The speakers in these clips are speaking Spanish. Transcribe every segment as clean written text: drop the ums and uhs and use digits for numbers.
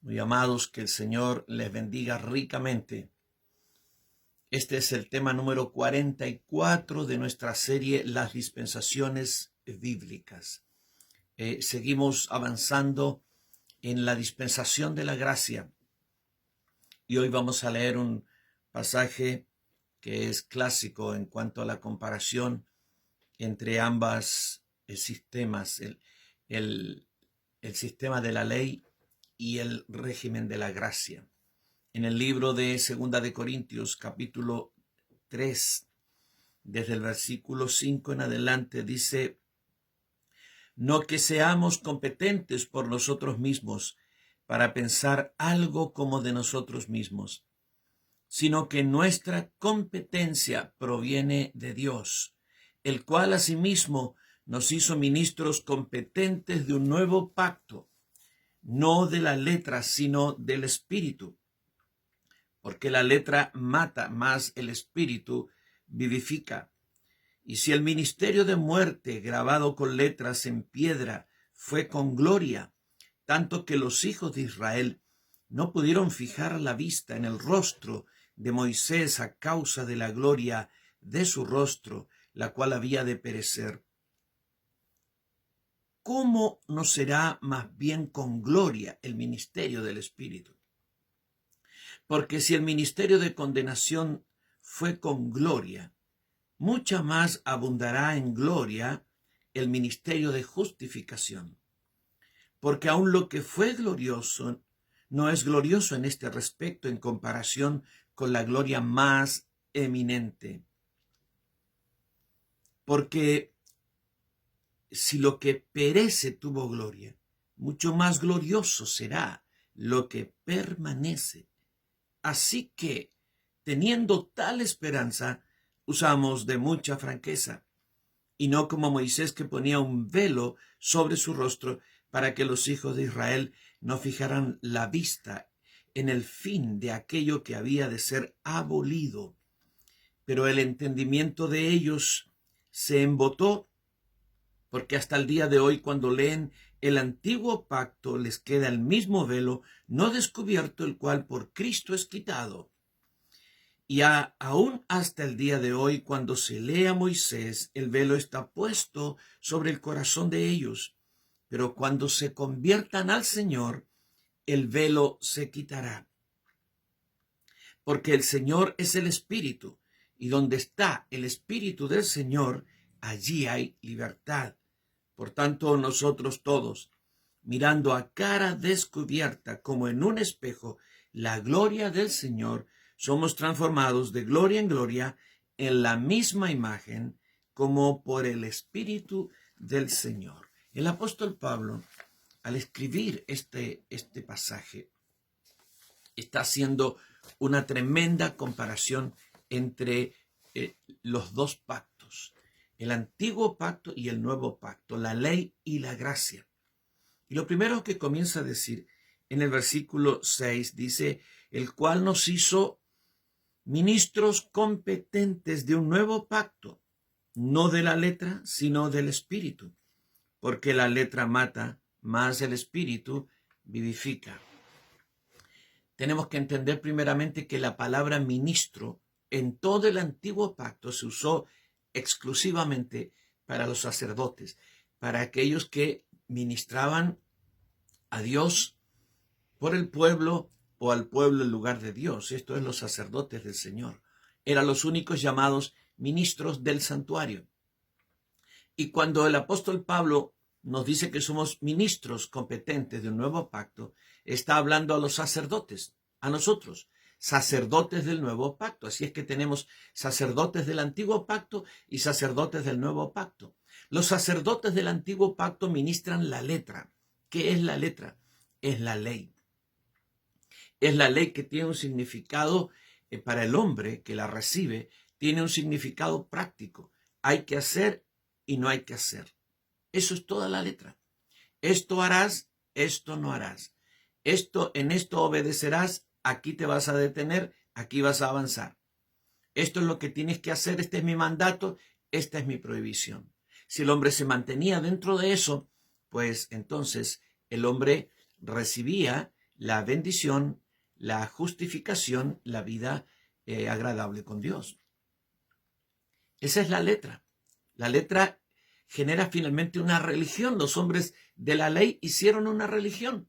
Muy amados, que el Señor les bendiga ricamente. Este es el tema número 44 de nuestra serie Las dispensaciones bíblicas. Seguimos avanzando en la dispensación de la gracia y hoy vamos a leer un pasaje que es clásico en cuanto a la comparación entre ambas sistemas, el sistema de la ley y el régimen de la gracia. En el libro de Segunda de Corintios, capítulo 3, desde el versículo 5 en adelante, dice: no que seamos competentes por nosotros mismos para pensar algo como de nosotros mismos, sino que nuestra competencia proviene de Dios, el cual asimismo nos hizo ministros competentes de un nuevo pacto, no de la letra, sino del Espíritu. Porque la letra mata, mas el Espíritu vivifica. Y si el ministerio de muerte, grabado con letras en piedra, fue con gloria, tanto que los hijos de Israel no pudieron fijar la vista en el rostro de Moisés a causa de la gloria de su rostro, la cual había de perecer, ¿cómo no será más bien con gloria el ministerio del Espíritu? Porque si el ministerio de condenación fue con gloria, mucha más abundará en gloria el ministerio de justificación. Porque aun lo que fue glorioso no es glorioso en este respecto en comparación con la gloria más eminente. Porque si lo que perece tuvo gloria, mucho más glorioso será lo que permanece. Así que, teniendo tal esperanza, usamos de mucha franqueza, y no como Moisés, que ponía un velo sobre su rostro para que los hijos de Israel no fijaran la vista en el fin de aquello que había de ser abolido. Pero el entendimiento de ellos se embotó, porque hasta el día de hoy, cuando leen el antiguo pacto, les queda el mismo velo no descubierto, el cual por Cristo es quitado. Y aún hasta el día de hoy, cuando se lee a Moisés, el velo está puesto sobre el corazón de ellos. Pero cuando se conviertan al Señor, el velo se quitará. Porque el Señor es el Espíritu, y donde está el Espíritu del Señor, allí hay libertad. Por tanto, nosotros todos, mirando a cara descubierta como en un espejo la gloria del Señor, somos transformados de gloria en gloria en la misma imagen como por el Espíritu del Señor. El apóstol Pablo, al escribir este pasaje, está haciendo una tremenda comparación entre los dos pactos, el antiguo pacto y el nuevo pacto, la ley y la gracia. Y lo primero que comienza a decir en el versículo 6 dice: el cual nos hizo ministros competentes de un nuevo pacto, no de la letra, sino del Espíritu, porque la letra mata, mas el Espíritu vivifica. Tenemos que entender primeramente que la palabra ministro en todo el antiguo pacto se usó exclusivamente para los sacerdotes, para aquellos que ministraban a Dios por el pueblo o al pueblo en lugar de Dios. Esto es, los sacerdotes del Señor. Eran los únicos llamados ministros del santuario. Y cuando el apóstol Pablo nos dice que somos ministros competentes de un nuevo pacto, está hablando a los sacerdotes, a nosotros, sacerdotes del nuevo pacto. Así es que tenemos sacerdotes del antiguo pacto y sacerdotes del nuevo pacto. Los sacerdotes del antiguo pacto ministran la letra. ¿Qué es la letra? Es la ley. Es la ley que tiene un significado para el hombre que la recibe, tiene un significado práctico. Hay que hacer y no hay que hacer. Eso es toda la letra. Esto harás, esto no harás. En esto obedecerás, aquí te vas a detener, aquí vas a avanzar. Esto es lo que tienes que hacer, este es mi mandato, esta es mi prohibición. Si el hombre se mantenía dentro de eso, pues entonces el hombre recibía la bendición, la justificación, la vida agradable con Dios. Esa es la letra. La letra genera finalmente una religión. Los hombres de la ley hicieron una religión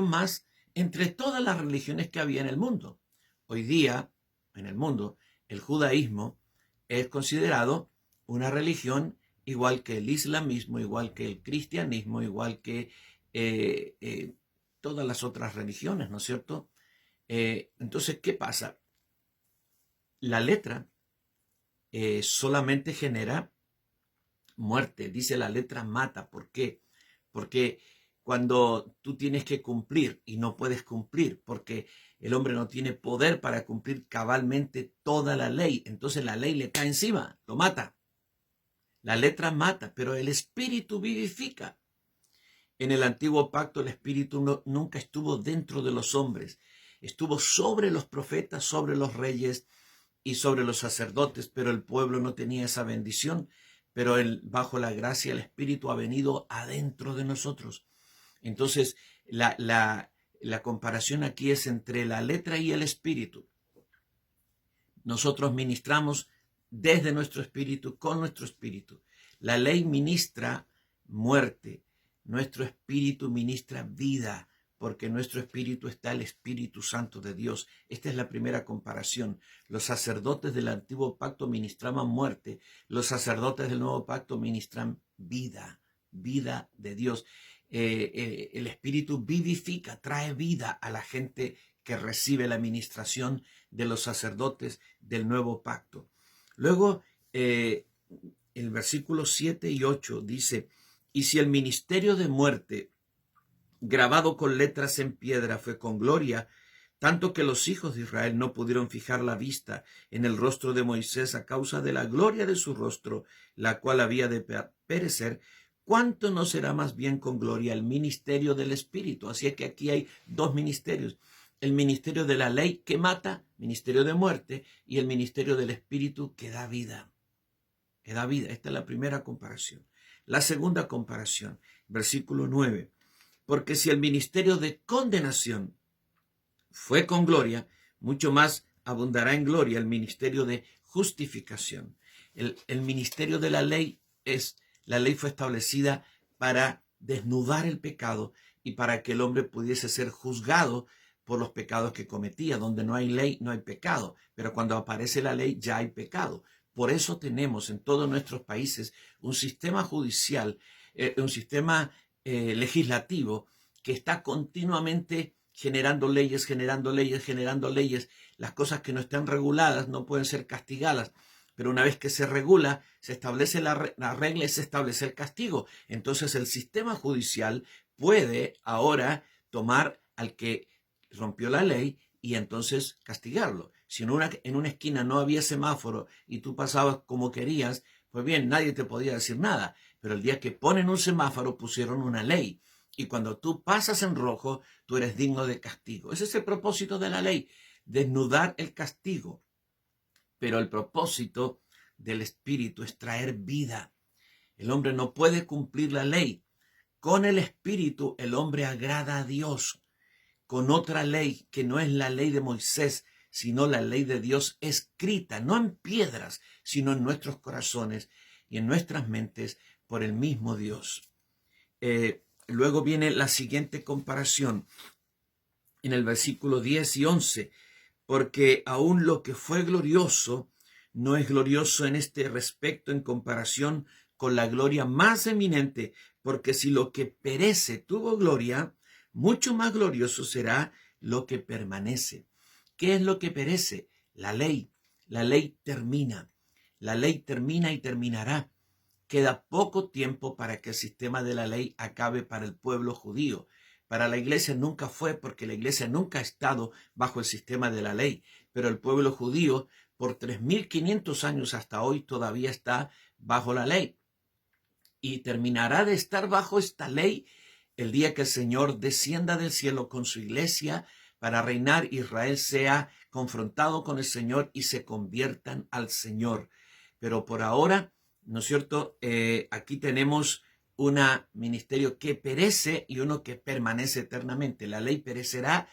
más entre todas las religiones que había en el mundo. Hoy día, en el mundo, el judaísmo es considerado una religión igual que el islamismo, igual que el cristianismo, igual que todas las otras religiones, ¿no es cierto? Entonces, ¿qué pasa? La letra solamente genera muerte. Dice la letra mata. ¿Por qué? Porque cuando tú tienes que cumplir y no puedes cumplir, porque el hombre no tiene poder para cumplir cabalmente toda la ley, entonces la ley le cae encima, lo mata. La letra mata, pero el espíritu vivifica. En el antiguo pacto el espíritu nunca estuvo dentro de los hombres, estuvo sobre los profetas, sobre los reyes y sobre los sacerdotes, pero el pueblo no tenía esa bendición. Pero bajo la gracia el espíritu ha venido adentro de nosotros. Entonces la comparación aquí es entre la letra y el espíritu. Nosotros ministramos desde nuestro espíritu, con nuestro espíritu. La ley ministra muerte, nuestro espíritu ministra vida, porque en nuestro espíritu está el Espíritu Santo de Dios. Esta es la primera comparación. Los sacerdotes del antiguo pacto ministraban muerte, los sacerdotes del nuevo pacto ministran vida, vida de Dios. El Espíritu vivifica, trae vida a la gente que recibe la ministración de los sacerdotes del nuevo pacto. Luego, el versículo 7 y 8 dice, y si el ministerio de muerte grabado con letras en piedra fue con gloria, tanto que los hijos de Israel no pudieron fijar la vista en el rostro de Moisés a causa de la gloria de su rostro, la cual había de perecer, ¿cuánto no será más bien con gloria el ministerio del Espíritu? Así es que aquí hay dos ministerios. El ministerio de la ley que mata, ministerio de muerte, y el ministerio del Espíritu que da vida. Que da vida. Esta es la primera comparación. La segunda comparación, versículo 9. Porque si el ministerio de condenación fue con gloria, mucho más abundará en gloria el ministerio de justificación. El ministerio de la ley fue establecida para desnudar el pecado y para que el hombre pudiese ser juzgado por los pecados que cometía. Donde no hay ley, no hay pecado, pero cuando aparece la ley ya hay pecado. Por eso tenemos en todos nuestros países un sistema judicial, un sistema legislativo que está continuamente generando leyes. Las cosas que no están reguladas no pueden ser castigadas, pero una vez que se regula, se establece la regla y se establece el castigo. Entonces el sistema judicial puede ahora tomar al que rompió la ley y entonces castigarlo. Si en una esquina no había semáforo y tú pasabas como querías, pues bien, nadie te podía decir nada. Pero el día que ponen un semáforo, pusieron una ley. Y cuando tú pasas en rojo, tú eres digno de castigo. Ese es el propósito de la ley, desnudar el castigo. Pero el propósito del Espíritu es traer vida. El hombre no puede cumplir la ley. Con el Espíritu el hombre agrada a Dios. Con otra ley que no es la ley de Moisés, sino la ley de Dios escrita, no en piedras, sino en nuestros corazones y en nuestras mentes por el mismo Dios. Luego viene la siguiente comparación en el versículo 10 y 11, porque aún lo que fue glorioso no es glorioso en este respecto en comparación con la gloria más eminente, porque si lo que perece tuvo gloria, mucho más glorioso será lo que permanece. ¿Qué es lo que perece? La ley. La ley termina. La ley termina y terminará. Queda poco tiempo para que el sistema de la ley acabe para el pueblo judío. Para la iglesia nunca fue, porque la iglesia nunca ha estado bajo el sistema de la ley. Pero el pueblo judío, por 3.500 años hasta hoy, todavía está bajo la ley. Y terminará de estar bajo esta ley el día que el Señor descienda del cielo con su iglesia para reinar. Israel sea confrontado con el Señor y se conviertan al Señor. Pero por ahora, ¿no es cierto? Aquí tenemos un ministerio que perece y uno que permanece eternamente. La ley perecerá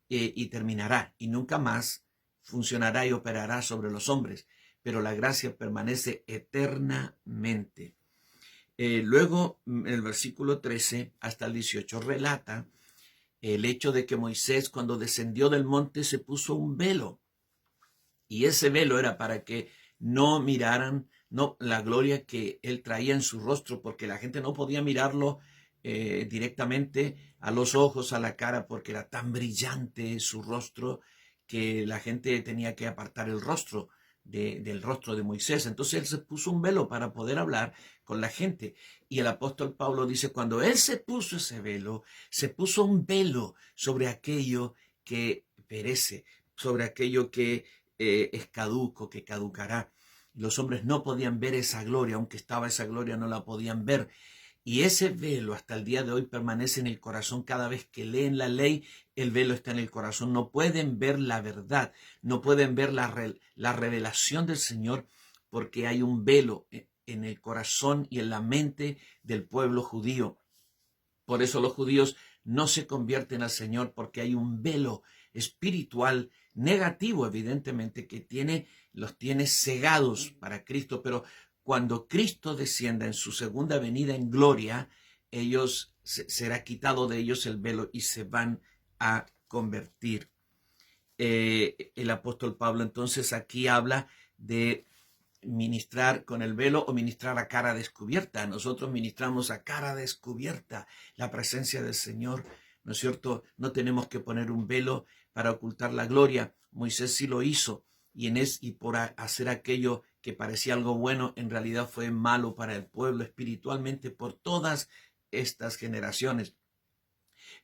y terminará y nunca más funcionará y operará sobre los hombres, pero la gracia permanece eternamente. Luego, el versículo 13 hasta el 18 relata el hecho de que Moisés, cuando descendió del monte, se puso un velo. Y ese velo era para que no miraran la gloria que él traía en su rostro, porque la gente no podía mirarlo directamente a los ojos, a la cara, porque era tan brillante su rostro que la gente tenía que apartar el rostro del rostro de Moisés. Entonces él se puso un velo para poder hablar con la gente. Y el apóstol Pablo dice, cuando él se puso ese velo, se puso un velo sobre aquello que perece, sobre aquello que es caduco, que caducará. Los hombres no podían ver esa gloria, aunque estaba esa gloria, no la podían ver. Y ese velo hasta el día de hoy permanece en el corazón. Cada vez que leen la ley, el velo está en el corazón. No pueden ver la verdad, no pueden ver la revelación del Señor, porque hay un velo en el corazón y en la mente del pueblo judío. Por eso los judíos no se convierten al Señor, porque hay un velo espiritual negativo, evidentemente, que los tiene cegados para Cristo. Pero cuando Cristo descienda en su segunda venida en gloria, será quitado de ellos el velo y se van a convertir. El apóstol Pablo entonces aquí habla de ministrar con el velo o ministrar a cara descubierta. Nosotros ministramos a cara descubierta la presencia del Señor, ¿no es cierto? No tenemos que poner un velo para ocultar la gloria. Moisés sí lo hizo y por hacer aquello que parecía algo bueno, en realidad fue malo para el pueblo espiritualmente por todas estas generaciones.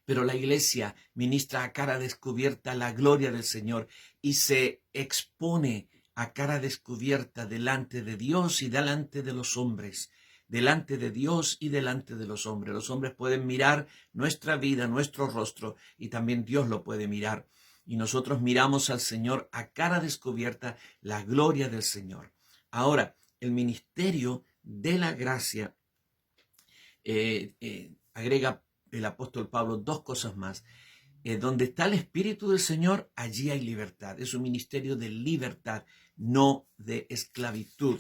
Pero la iglesia ministra a cara descubierta la gloria del Señor y se expone a cara descubierta delante de Dios y delante de los hombres, delante de Dios y delante de los hombres. Los hombres pueden mirar nuestra vida, nuestro rostro, y también Dios lo puede mirar. Y nosotros miramos al Señor a cara descubierta, la gloria del Señor. Ahora, el ministerio de la gracia agrega el apóstol Pablo dos cosas más. Donde está el Espíritu del Señor, allí hay libertad. Es un ministerio de libertad, no de esclavitud.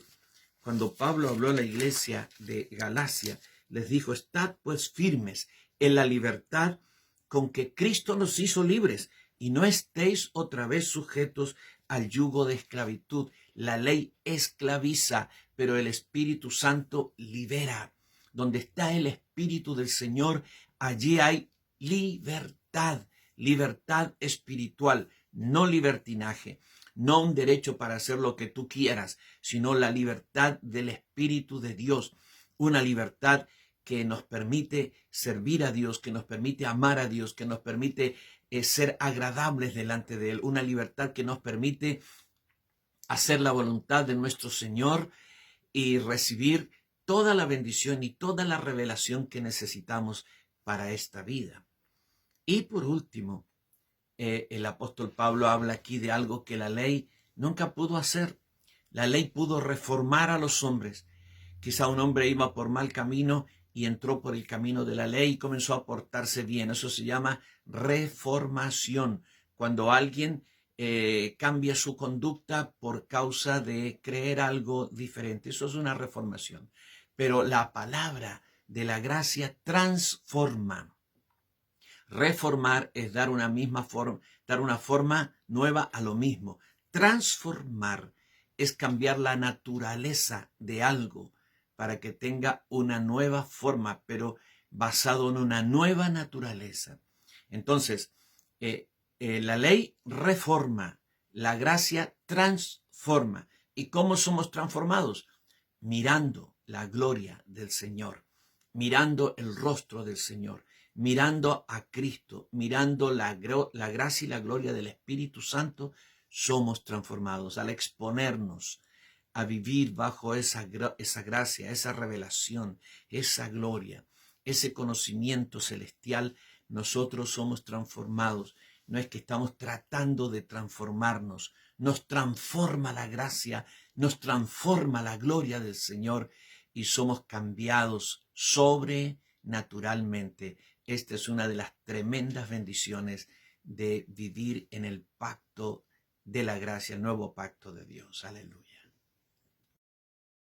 Cuando Pablo habló a la iglesia de Galacia, les dijo, estad pues firmes en la libertad con que Cristo nos hizo libres y no estéis otra vez sujetos al yugo de esclavitud. La ley esclaviza, pero el Espíritu Santo libera. Donde está el Espíritu del Señor, allí hay libertad. Libertad espiritual, no libertinaje, no un derecho para hacer lo que tú quieras, sino la libertad del Espíritu de Dios, una libertad que nos permite servir a Dios, que nos permite amar a Dios, que nos permite ser agradables delante de Él, una libertad que nos permite hacer la voluntad de nuestro Señor y recibir toda la bendición y toda la revelación que necesitamos para esta vida. Y por último, el apóstol Pablo habla aquí de algo que la ley nunca pudo hacer. La ley pudo reformar a los hombres. Quizá un hombre iba por mal camino y entró por el camino de la ley y comenzó a portarse bien. Eso se llama reformación. Cuando alguien cambia su conducta por causa de creer algo diferente. Eso es una reformación. Pero la palabra de la gracia transforma. Reformar es dar una forma nueva a lo mismo. Transformar es cambiar la naturaleza de algo para que tenga una nueva forma, pero basado en una nueva naturaleza. Entonces, la ley reforma, la gracia transforma. ¿Y cómo somos transformados? Mirando la gloria del Señor, mirando el rostro del Señor, mirando a Cristo, mirando la gracia y la gloria del Espíritu Santo, somos transformados. Al exponernos a vivir bajo esa gracia, esa revelación, esa gloria, ese conocimiento celestial, nosotros somos transformados. No es que estamos tratando de transformarnos, nos transforma la gracia, nos transforma la gloria del Señor y somos cambiados sobrenaturalmente. Esta es una de las tremendas bendiciones de vivir en el pacto de la gracia, el nuevo pacto de Dios. Aleluya.